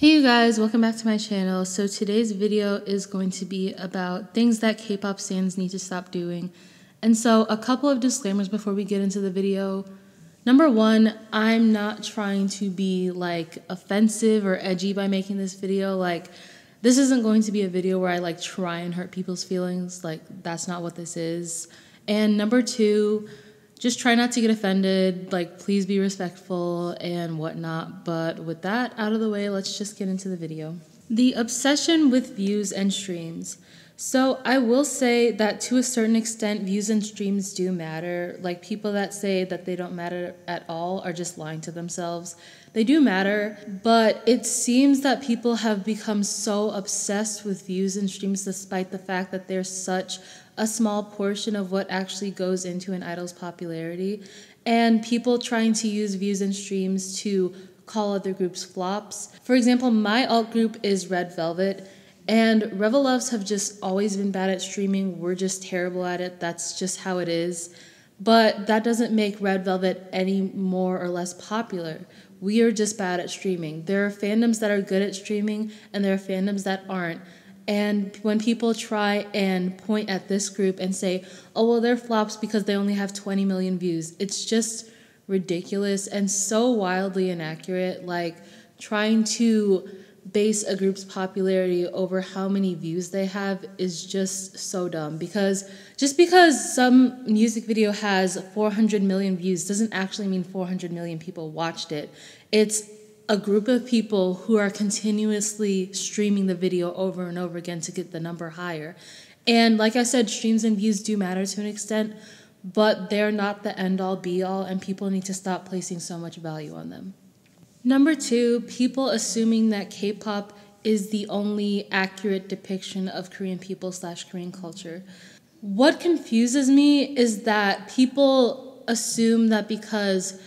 Hey you guys, welcome back to my channel. So today's video is going to be about things that K-pop stans need to stop doing. And so a couple of disclaimers before we get into the video. Number one, I'm not trying to be offensive or edgy by making this video. This isn't going to be a video where I try and hurt people's feelings. That's not what this is. And number two, just try not to get offended, please be respectful and whatnot. But with that out of the way, let's just get into the video. The obsession with views and streams. So I will say that to a certain extent, views and streams do matter. People that say that they don't matter at all are just lying to themselves. They do matter, but it seems that people have become so obsessed with views and streams despite the fact that they're such a small portion of what actually goes into an idol's popularity, and people trying to use views and streams to call other groups flops. For example, my alt group is Red Velvet, and Reveloves have just always been bad at streaming. We're just terrible at it. That's just how it is. But that doesn't make Red Velvet any more or less popular. We are just bad at streaming. There are fandoms that are good at streaming, and there are fandoms that aren't. And when people try and point at this group and say, oh, well, they're flops because they only have 20 million views, it's just ridiculous and so wildly inaccurate. Trying to base a group's popularity over how many views they have is just so dumb, because just because some music video has 400 million views doesn't actually mean 400 million people watched it. It's a group of people who are continuously streaming the video over and over again to get the number higher. And like I said, streams and views do matter to an extent, but they're not the end-all be-all, and people need to stop placing so much value on them. Number two, people assuming that K-pop is the only accurate depiction of Korean people / Korean culture. What confuses me is that people assume that because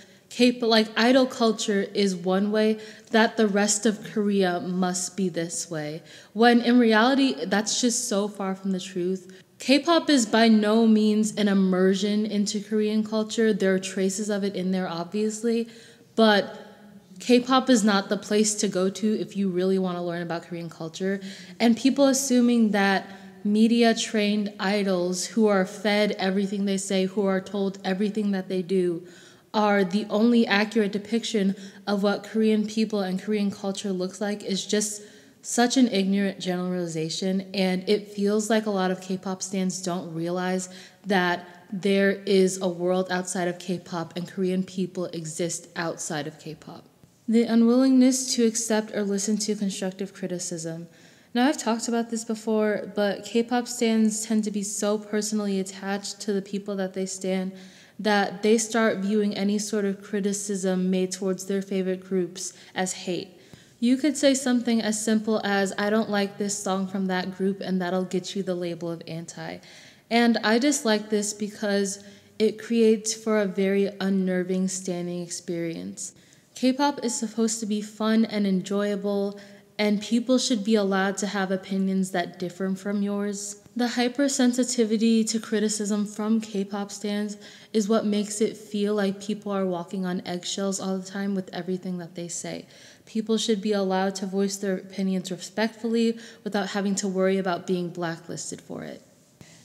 idol culture is one way, that the rest of Korea must be this way, when in reality, that's just so far from the truth. K-pop is by no means an immersion into Korean culture. There are traces of it in there, obviously, but K-pop is not the place to go to if you really want to learn about Korean culture. And people assuming that media-trained idols who are fed everything they say, who are told everything that they do, are the only accurate depiction of what Korean people and Korean culture looks like is just such an ignorant generalization. And it feels like a lot of K-pop stans don't realize that there is a world outside of K-pop and Korean people exist outside of K-pop. The unwillingness to accept or listen to constructive criticism. Now, I've talked about this before, but K-pop stans tend to be so personally attached to the people that they stan that they start viewing any sort of criticism made towards their favorite groups as hate. You could say something as simple as, I don't like this song from that group, and that'll get you the label of anti. And I dislike this because it creates for a very unnerving standing experience. K-pop is supposed to be fun and enjoyable, and people should be allowed to have opinions that differ from yours. The hypersensitivity to criticism from K-pop stans is what makes it feel like people are walking on eggshells all the time with everything that they say. People should be allowed to voice their opinions respectfully without having to worry about being blacklisted for it.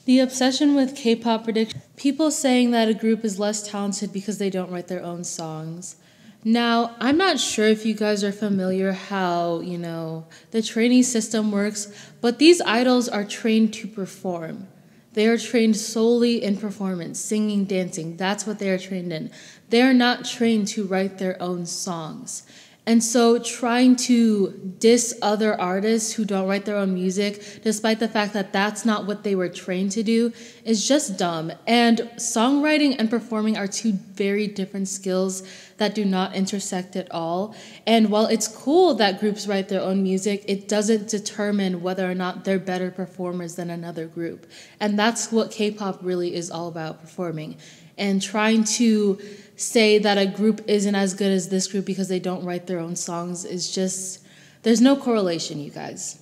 The obsession with K-pop prediction. People saying that a group is less talented because they don't write their own songs. Now, I'm not sure if you guys are familiar how, the trainee system works, but these idols are trained to perform. They are trained solely in performance, singing, dancing. That's what they are trained in. They are not trained to write their own songs. And so trying to diss other artists who don't write their own music, despite the fact that that's not what they were trained to do, is just dumb. And songwriting and performing are two very different skills that do not intersect at all. And while it's cool that groups write their own music, it doesn't determine whether or not they're better performers than another group. And that's what K-pop really is all about, performing. And trying to say that a group isn't as good as this group because they don't write their own songs is just, there's no correlation, you guys.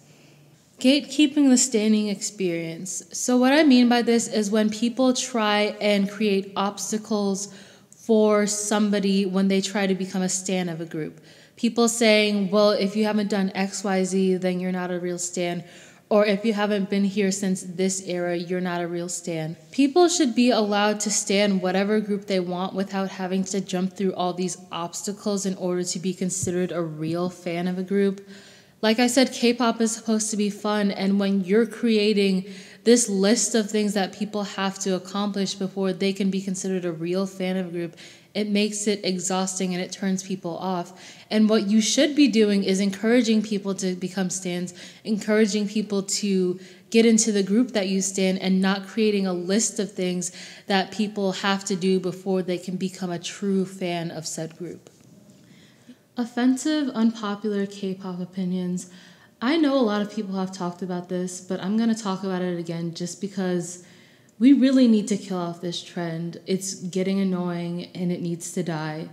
Gatekeeping the standing experience. So what I mean by this is when people try and create obstacles for somebody when they try to become a stan of a group. People saying, well, if you haven't done XYZ, then you're not a real stan. Or if you haven't been here since this era, you're not a real stan. People should be allowed to stan whatever group they want without having to jump through all these obstacles in order to be considered a real fan of a group. Like I said, K-pop is supposed to be fun, and when you're creating this list of things that people have to accomplish before they can be considered a real fan of a group, it makes it exhausting and it turns people off. And what you should be doing is encouraging people to become stans, encouraging people to get into the group that you stan, and not creating a list of things that people have to do before they can become a true fan of said group. Offensive, unpopular K-pop opinions. I know a lot of people have talked about this, but I'm going to talk about it again just because we really need to kill off this trend. It's getting annoying and it needs to die.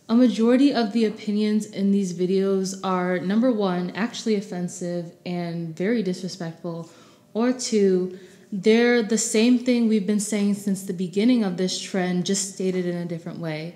A majority of the opinions in these videos are, number one, actually offensive and very disrespectful, or two, they're the same thing we've been saying since the beginning of this trend, just stated in a different way.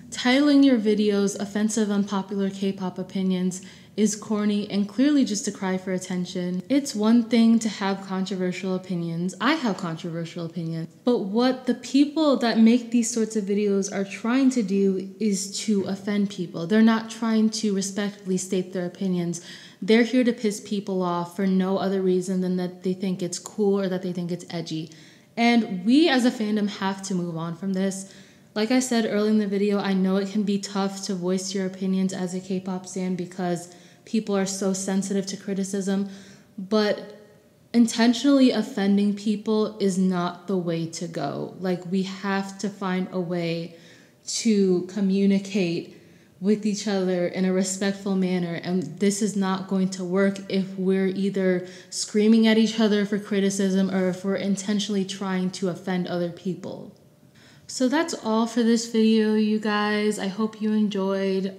Titling your videos offensive, unpopular K-pop opinions is corny and clearly just a cry for attention. It's one thing to have controversial opinions. I have controversial opinions. But what the people that make these sorts of videos are trying to do is to offend people. They're not trying to respectfully state their opinions. They're here to piss people off for no other reason than that they think it's cool or that they think it's edgy. And we as a fandom have to move on from this. Like I said earlier in the video, I know it can be tough to voice your opinions as a K-pop stan because people are so sensitive to criticism, but intentionally offending people is not the way to go. Like, we have to find a way to communicate with each other in a respectful manner, and this is not going to work if we're either screaming at each other for criticism or if we're intentionally trying to offend other people. So that's all for this video, you guys. I hope you enjoyed.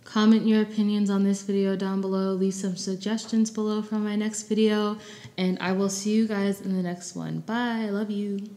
Comment your opinions on this video down below. Leave some suggestions below for my next video. And I will see you guys in the next one. Bye. I love you.